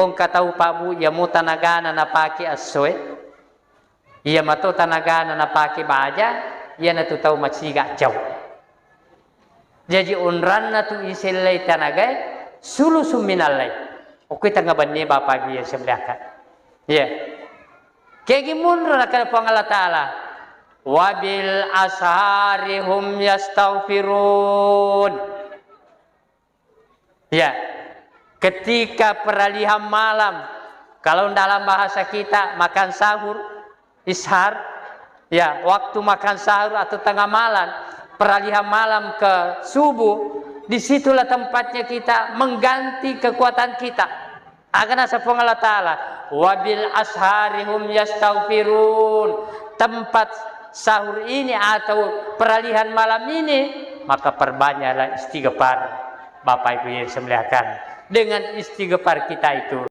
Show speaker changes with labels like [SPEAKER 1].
[SPEAKER 1] Kung kataw pa bu ya mo tanaga na napaki asoy. Iya mato tanaga na napaki baja, iya na tutaw matsiga jaw. Jadi unran na tu isilay tanaga sulu suminalay. Oke tanga banne bapak dia sebelah kan. Ya. Kayak gimana kata Allah Ta'ala? Wabil asharihum yastaghfirun. Ya. Ketika peralihan malam, kalau dalam bahasa kita makan sahur, ishar, ya waktu makan sahur atau tengah malam, peralihan malam ke subuh, disitulah tempatnya kita mengganti kekuatan kita. Akan asapung Allah Ta'ala, wabil asharihum yastaghfirun. Tempat sahur ini atau peralihan malam ini, maka perbanyaklah istighfar. Bapak Ibu yang semuliakan, dengan istighfar kita itu